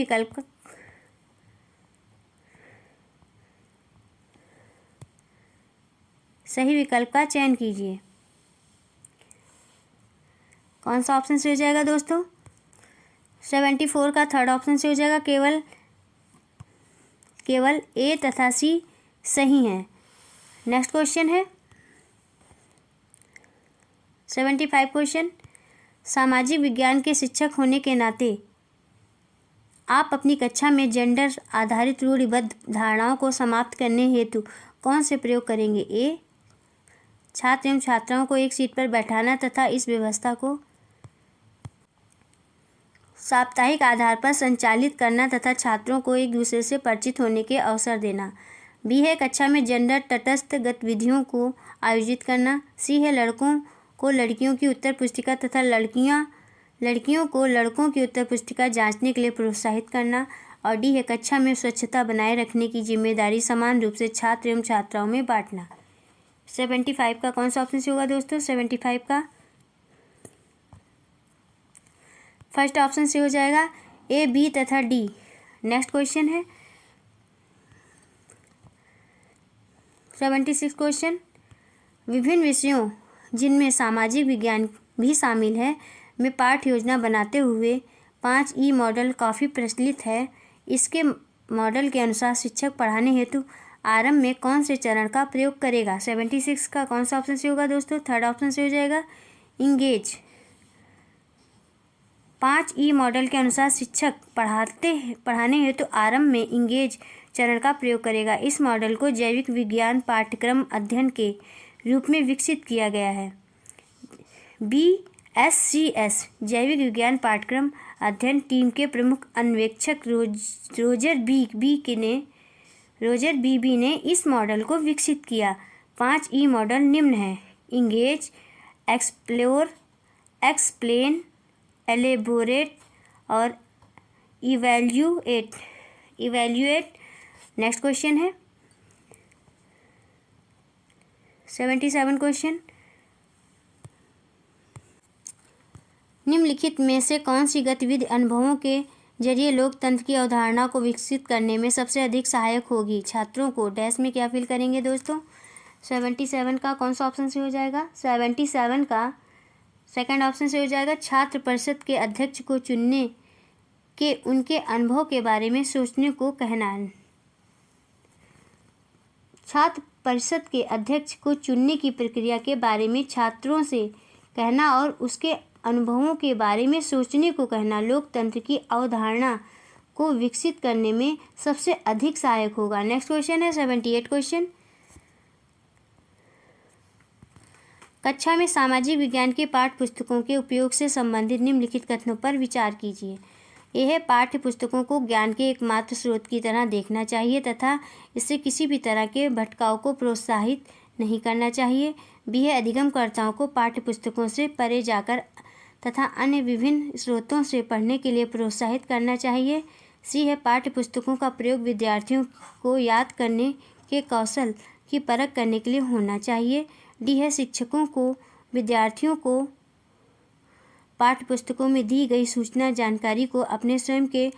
Speaker 1: विकल्प का चयन कीजिए। कौन सा ऑप्शन से हो जाएगा दोस्तों। 74 का थर्ड ऑप्शन से हो जाएगा, केवल ए तथा सी सही हैं। नेक्स्ट क्वेश्चन है 75 क्वेश्चन, सामाजिक विज्ञान के शिक्षक होने के नाते आप अपनी कक्षा में जेंडर आधारित रूढ़िबद्ध धारणाओं को समाप्त करने हेतु कौन से प्रयोग करेंगे। ए, छात्र एवं छात्राओं को एक सीट पर बैठाना तथा इस व्यवस्था को साप्ताहिक आधार पर संचालित करना तथा छात्रों को एक दूसरे से परिचित होने के अवसर देना। बी है, कक्षा में जेंडर तटस्थ गतिविधियों को आयोजित करना। सी है, लड़कों को लड़कियों की उत्तर पुस्तिका तथा लड़कियों को लड़कों की उत्तर पुस्तिका जांचने के लिए प्रोत्साहित करना। और डी है, कक्षा में स्वच्छता बनाए रखने की जिम्मेदारी समान रूप से छात्र एवं छात्राओं में बांटना। 75 का कौन सा ऑप्शन से होगा दोस्तों? 75 का फर्स्ट ऑप्शन से हो जाएगा, ए, बी तथा डी। नेक्स्ट क्वेश्चन है 76 क्वेश्चन, विभिन्न विषयों जिनमें सामाजिक विज्ञान भी शामिल है में पाठ्य योजना बनाते हुए 5E मॉडल काफ़ी प्रचलित है। इसके मॉडल के अनुसार शिक्षक पढ़ाने हेतु आरंभ में कौन से चरण का प्रयोग करेगा? 76 का कौन सा ऑप्शन से होगा दोस्तों? थर्ड ऑप्शन से हो जाएगा, इंगेज। 5E मॉडल के अनुसार शिक्षक पढ़ाने हेतु आरंभ में इंगेज चरण का प्रयोग करेगा। इस मॉडल को जैविक विज्ञान पाठ्यक्रम अध्ययन के रूप में विकसित किया गया है। BSCS जैविक विज्ञान पाठ्यक्रम अध्ययन टीम के प्रमुख अन्वेषक रोजर बीबी ने इस मॉडल को विकसित किया। 5E मॉडल निम्न है: इंगेज, एक्सप्लोर, एक्सप्लेन, एलेबोरेट और इवैल्यूएट। नेक्स्ट क्वेश्चन है 77 क्वेश्चन, निम्नलिखित में से कौन सी गतिविधि अनुभवों के जरिए लोकतंत्र की अवधारणा को विकसित करने में सबसे अधिक सहायक होगी? छात्रों को डैश में क्या फिल करेंगे दोस्तों? 77 का कौन सा ऑप्शन से हो जाएगा? 77 का सेकंड ऑप्शन से हो जाएगा, छात्र परिषद के अध्यक्ष को चुनने के उनके अनुभव के बारे में सोचने को कहना। छात्र परिषद के अध्यक्ष को चुनने की प्रक्रिया के बारे में छात्रों से कहना और उसके अनुभवों के बारे में सोचने को कहना लोकतंत्र की अवधारणा को विकसित करने में सबसे अधिक सहायक होगा। नेक्स्ट क्वेश्चन है 78 क्वेश्चन, कक्षा में सामाजिक विज्ञान के पाठ्य पुस्तकों के उपयोग से संबंधित निम्नलिखित कथनों पर विचार कीजिए। यह पाठ्य पुस्तकों को ज्ञान के एकमात्र स्रोत की तरह देखना चाहिए तथा इससे किसी भी तरह के भटकाव को प्रोत्साहित नहीं करना चाहिए। बी है, अधिगमकर्ताओं को पाठ्य पुस्तकों से परे जाकर तथा अन्य विभिन्न स्रोतों से पढ़ने के लिए प्रोत्साहित करना चाहिए। सी है, पाठ्य पुस्तकों का प्रयोग विद्यार्थियों को याद करने के कौशल की परख करने के लिए होना चाहिए। डी है, शिक्षकों को विद्यार्थियों को पाठ्य पुस्तकों में दी गई सूचना जानकारी को अपने स्वयं के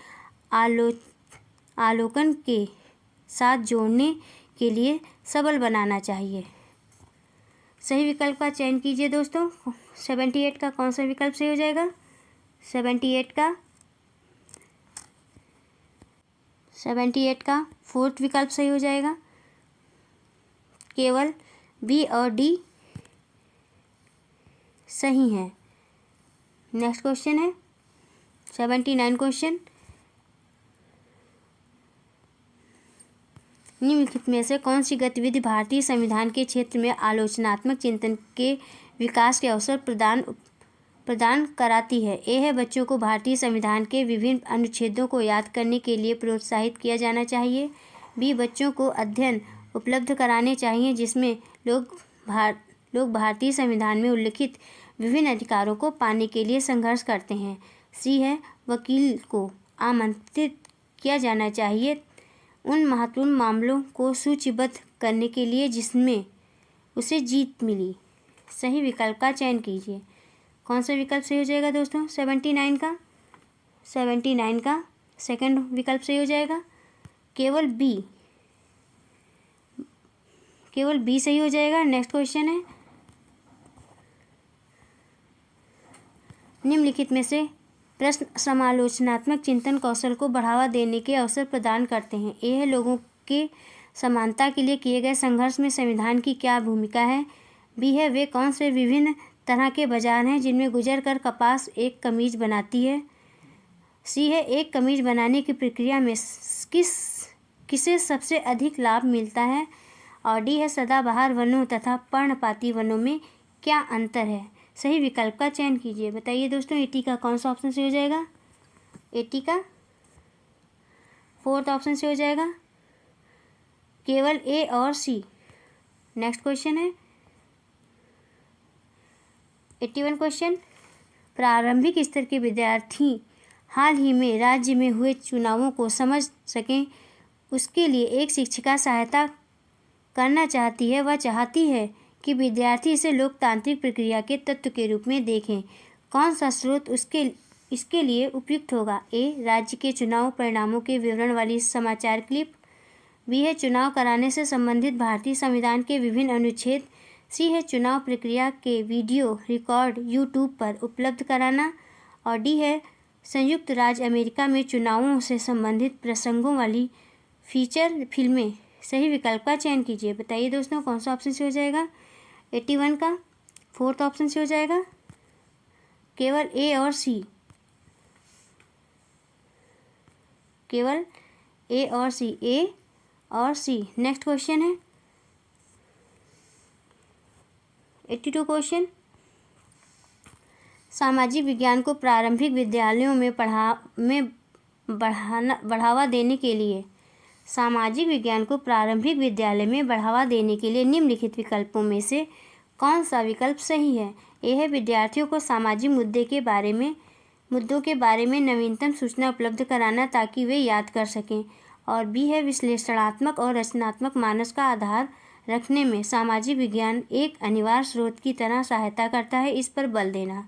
Speaker 1: आलोकन के साथ जोड़ने के लिए सबल बनाना चाहिए। सही विकल्प का चयन कीजिए दोस्तों। 78 का कौन सा विकल्प सही हो जाएगा? 78 का फोर्थ विकल्प सही हो जाएगा। केवल बी और डी सही हैं। नेक्स्ट क्वेश्चन है 79 क्वेश्चन, निम्नलिखित में से कौन सी गतिविधि भारतीय संविधान के क्षेत्र में आलोचनात्मक चिंतन के विकास के अवसर प्रदान कराती है? ए है, बच्चों को भारतीय संविधान के विभिन्न अनुच्छेदों को याद करने के लिए प्रोत्साहित किया जाना चाहिए। बी, बच्चों को अध्ययन उपलब्ध कराने चाहिए जिसमें लोग भारतीय संविधान में उल्लिखित विभिन्न अधिकारों को पाने के लिए संघर्ष करते हैं। सी है, वकील को आमंत्रित किया जाना चाहिए उन महत्वपूर्ण मामलों को सूचीबद्ध करने के लिए जिसमें उसे जीत मिली। सही विकल्प का चयन कीजिए। कौन सा विकल्प सही हो जाएगा दोस्तों? 79 का सेकंड विकल्प सही हो जाएगा। केवल बी सही हो जाएगा। नेक्स्ट क्वेश्चन है, निम्नलिखित में से प्रश्न समालोचनात्मक चिंतन कौशल को बढ़ावा देने के अवसर प्रदान करते हैं। ए है, लोगों के समानता के लिए किए गए संघर्ष में संविधान की क्या भूमिका है? बी है, वे कौन से विभिन्न तरह के बाजार हैं जिनमें गुजर कर कपास एक कमीज बनाती है? सी है, एक कमीज बनाने की प्रक्रिया में किसे सबसे अधिक लाभ मिलता है? और डी है, सदाबहार वनों तथा पर्णपाती वनों में क्या अंतर है? सही विकल्प का चयन कीजिए। बताइए दोस्तों 80 का कौन सा ऑप्शन से हो जाएगा? 80 का फोर्थ ऑप्शन से हो जाएगा। केवल ए और सी। नेक्स्ट क्वेश्चन है 81 क्वेश्चन, प्रारंभिक स्तर के विद्यार्थी हाल ही में राज्य में हुए चुनावों को समझ सकें उसके लिए एक शिक्षिका सहायता करना चाहती है। वह चाहती है कि विद्यार्थी इसे लोकतांत्रिक प्रक्रिया के तत्व के रूप में देखें। कौन सा स्रोत इसके लिए उपयुक्त होगा? ए, राज्य के चुनाव परिणामों के विवरण वाली समाचार क्लिप। बी है चुनाव कराने से संबंधित भारतीय संविधान के विभिन्न अनुच्छेद। सी है चुनाव प्रक्रिया के वीडियो रिकॉर्ड यूट्यूब पर उपलब्ध कराना। और डी है संयुक्त राज्य अमेरिका में चुनावों से संबंधित प्रसंगों वाली फीचर फिल्में। सही विकल्प का चयन कीजिए। बताइए दोस्तों कौन सा ऑप्शन से हो जाएगा? 81 का फोर्थ ऑप्शन से हो जाएगा, केवल ए और सी, केवल ए और सी, ए और सी। नेक्स्ट क्वेश्चन है 82 क्वेश्चन। सामाजिक विज्ञान को प्रारंभिक विद्यालयों में बढ़ावा देने के लिए सामाजिक विज्ञान को प्रारंभिक विद्यालय में बढ़ावा देने के लिए निम्नलिखित विकल्पों में से कौन सा विकल्प सही है? ए है विद्यार्थियों को सामाजिक मुद्दों के बारे में नवीनतम सूचना उपलब्ध कराना ताकि वे याद कर सकें। और बी है विश्लेषणात्मक और रचनात्मक मानस का आधार रखने में सामाजिक विज्ञान एक अनिवार्य स्रोत की तरह सहायता करता है, इस पर बल देना।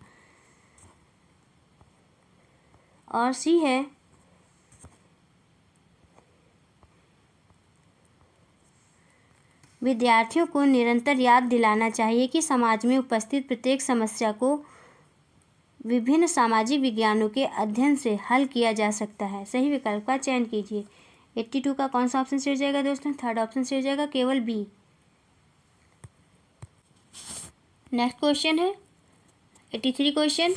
Speaker 1: और सी है विद्यार्थियों को निरंतर याद दिलाना चाहिए कि समाज में उपस्थित प्रत्येक समस्या को विभिन्न सामाजिक विज्ञानों के अध्ययन से हल किया जा सकता है। सही विकल्प का चयन कीजिए। 82 का कौन सा ऑप्शन से हो जाएगा दोस्तों? थर्ड ऑप्शन से हो जाएगा, केवल बी। नेक्स्ट क्वेश्चन है 83 क्वेश्चन।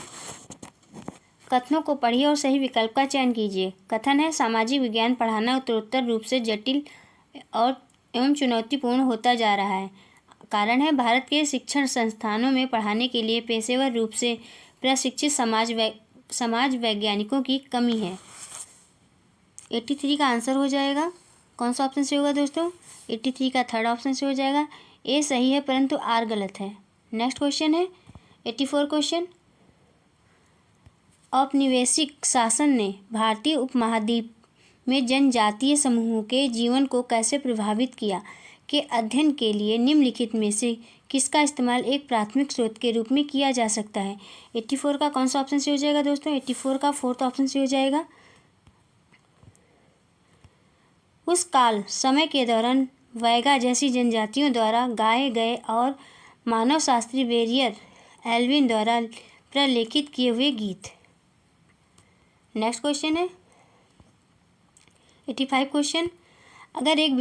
Speaker 1: कथनों को पढ़िए और सही विकल्प का चयन कीजिए। कथन है सामाजिक विज्ञान पढ़ाना उत्तरोत्तर रूप से जटिल और एवं चुनौतीपूर्ण होता जा रहा है। कारण है भारत के शिक्षण संस्थानों में पढ़ाने के लिए पेशेवर रूप से प्रशिक्षित समाज वैज्ञानिकों की कमी है। 83 का आंसर हो जाएगा, कौन सा ऑप्शन से होगा दोस्तों? 83 का थर्ड ऑप्शन से हो जाएगा। ए सही है परंतु आर गलत है। नेक्स्ट क्वेश्चन है 84 क्वेश्चन। औपनिवेशिक शासन ने भारतीय उपमहाद्वीप में जनजातीय समूहों के जीवन को कैसे प्रभावित किया के अध्ययन के लिए निम्नलिखित में से किसका इस्तेमाल एक प्राथमिक स्रोत के रूप में किया जा सकता है? 84 का कौन सा ऑप्शन से हो जाएगा दोस्तों? 84 का फोर्थ ऑप्शन से हो जाएगा। उस काल समय के दौरान वैगा जैसी जनजातियों द्वारा गाए गए और मानव शास्त्री वेरियर एल्विन द्वारा प्रलेखित किए हुए गीत। नेक्स्ट क्वेश्चन है 85 क्वेश्चन। अगर एक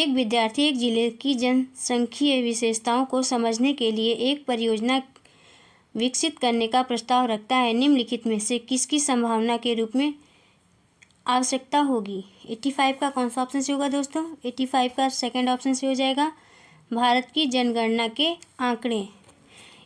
Speaker 1: विद्यार्थी एक जिले की जनसांख्यिकीय विशेषताओं को समझने के लिए एक परियोजना विकसित करने का प्रस्ताव रखता है, निम्नलिखित में से किसकी संभावना के रूप में आवश्यकता होगी? 85 का कौन सा ऑप्शन से होगा दोस्तों? 85 का सेकंड ऑप्शन से हो जाएगा, भारत की जनगणना के आंकड़े।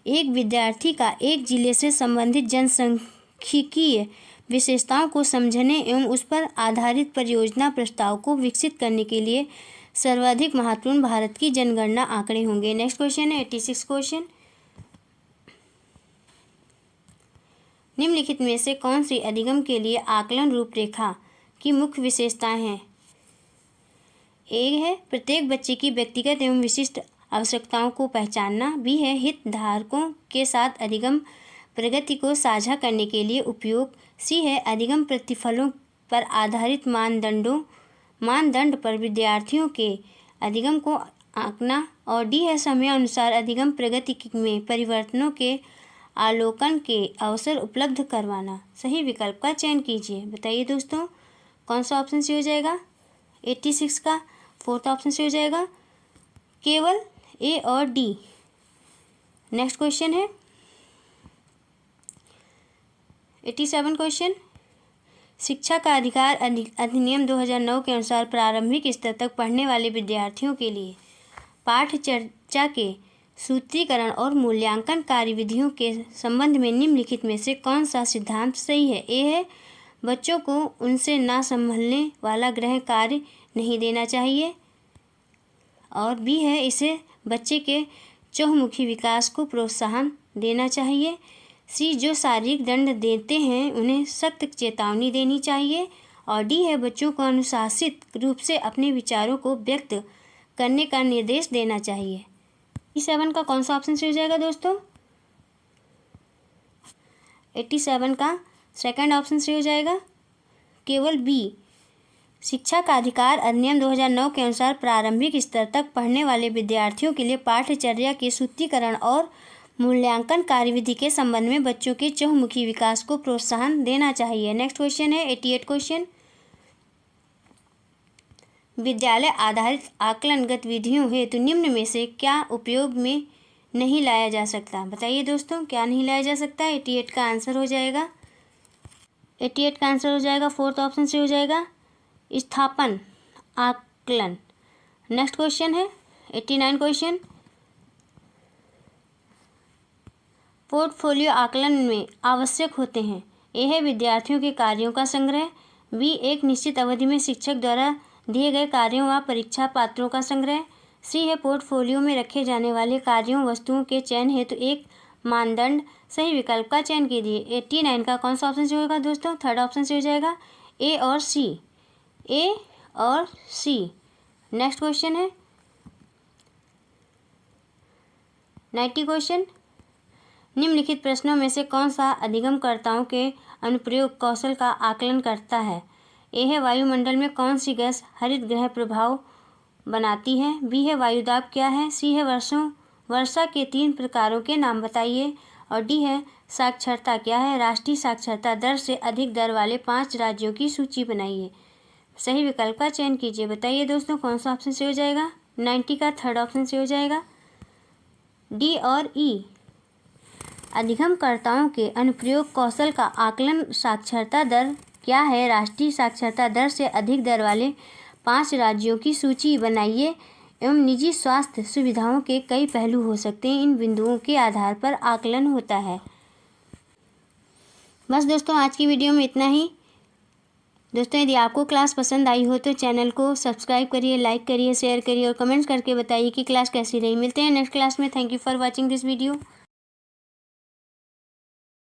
Speaker 1: एक विद्यार्थी का एक जिले से संबंधित जनसांख्यिकीय विशेषताओं को समझने एवं उस पर आधारित परियोजना प्रस्ताव को विकसित करने के लिए सर्वाधिक महत्वपूर्ण भारत की जनगणना आंकड़े होंगे। नेक्स्ट क्वेश्चन है 86 क्वेश्चन। निम्नलिखित में से कौन सी अधिगम के लिए आकलन रूपरेखा की मुख्य विशेषताएं हैं? ए है प्रत्येक बच्चे की व्यक्तिगत एवं विशिष्ट आवश्यकताओं को पहचानना। बी है हितधारकों के साथ अधिगम प्रगति को साझा करने के लिए उपयोग। सी है अधिगम प्रतिफलों पर आधारित मानदंड पर विद्यार्थियों के अधिगम को आंकना। और डी है समय अनुसार अधिगम प्रगति में परिवर्तनों के आलोकन के अवसर उपलब्ध करवाना। सही विकल्प का चयन कीजिए। बताइए दोस्तों कौन सा ऑप्शन से हो जाएगा? 86 का फोर्थ ऑप्शन से हो जाएगा, केवल ए और डी। नेक्स्ट क्वेश्चन है 87 क्वेश्चन। शिक्षा का अधिकार अधिनियम 2009 के अनुसार प्रारंभिक स्तर तक पढ़ने वाले विद्यार्थियों के लिए पाठ चर्चा के सूत्रीकरण और मूल्यांकन कार्यविधियों के संबंध में निम्नलिखित में से कौन सा सिद्धांत सही है? ए है बच्चों को उनसे ना संभलने वाला गृह कार्य नहीं देना चाहिए। और बी है इसे बच्चे के चहुमुखी विकास को प्रोत्साहन देना चाहिए। सी जो शारीरिक दंड देते हैं उन्हें सख्त चेतावनी देनी चाहिए। और डी है बच्चों को अनुशासित रूप से अपने विचारों को व्यक्त करने का निर्देश देना चाहिए। 87 का कौन सा ऑप्शन सही हो जाएगा दोस्तों? 87 का सेकंड ऑप्शन सही हो जाएगा, केवल बी। शिक्षा का अधिकार अधिनियम 2009 के अनुसार प्रारंभिक स्तर तक पढ़ने वाले विद्यार्थियों के लिए पाठ्यचर्या के सूत्रीकरण और मूल्यांकन कार्यविधि के संबंध में बच्चों के चहुमुखी विकास को प्रोत्साहन देना चाहिए। नेक्स्ट क्वेश्चन है 88 क्वेश्चन। विद्यालय आधारित आकलन गतिविधियों हेतु निम्न में से क्या उपयोग में नहीं लाया जा सकता? बताइए दोस्तों, क्या नहीं लाया जा सकता? 88 का आंसर हो जाएगा, 88 का आंसर हो जाएगा फोर्थ ऑप्शन से हो जाएगा स्थापन आकलन। नेक्स्ट क्वेश्चन है 89 क्वेश्चन। पोर्टफोलियो आकलन में आवश्यक होते हैं। ए है विद्यार्थियों के कार्यों का संग्रह, बी एक निश्चित अवधि में शिक्षक द्वारा दिए गए कार्यों व परीक्षा पात्रों का संग्रह, सी है पोर्टफोलियो में रखे जाने वाले कार्यों वस्तुओं के चयन हेतु एक मानदंड। सही विकल्प का चयन कीजिए। 89 का कौन सा ऑप्शन से होगा दोस्तों? थर्ड ऑप्शन से हो जाएगा, ए और सी, ए और सी। नेक्स्ट क्वेश्चन है 90 क्वेश्चन। निम्नलिखित प्रश्नों में से कौन सा अधिगमकर्ताओं के अनुप्रयोग कौशल का आकलन करता है? ए है वायुमंडल में कौन सी गैस हरित गृह प्रभाव बनाती है, बी है वायुदाब क्या है, सी है वर्षा के 3 प्रकारों के नाम बताइए, और डी है साक्षरता क्या है। राष्ट्रीय साक्षरता दर से अधिक दर वाले 5 राज्यों की सूची बनाइए। सही विकल्प का चयन कीजिए। बताइए दोस्तों, कौन सा ऑप्शन से हो जाएगा? 90 का थर्ड ऑप्शन से हो जाएगा, डी और ई। अधिगमकर्ताओं के अनुप्रयोग कौशल का आकलन साक्षरता दर क्या है? राष्ट्रीय साक्षरता दर से अधिक दर वाले 5 राज्यों की सूची बनाइए। एवं निजी स्वास्थ्य सुविधाओं के कई पहलू हो सकते हैं, इन बिंदुओं के आधार पर आकलन होता है। बस दोस्तों, आज की वीडियो में इतना ही। दोस्तों, यदि आपको क्लास पसंद आई हो तो चैनल को सब्सक्राइब करिए, लाइक करिए, शेयर करिए और कमेंट्स करके बताइए कि क्लास कैसी रही। मिलते हैं नेक्स्ट क्लास में। Thank you for watching this video.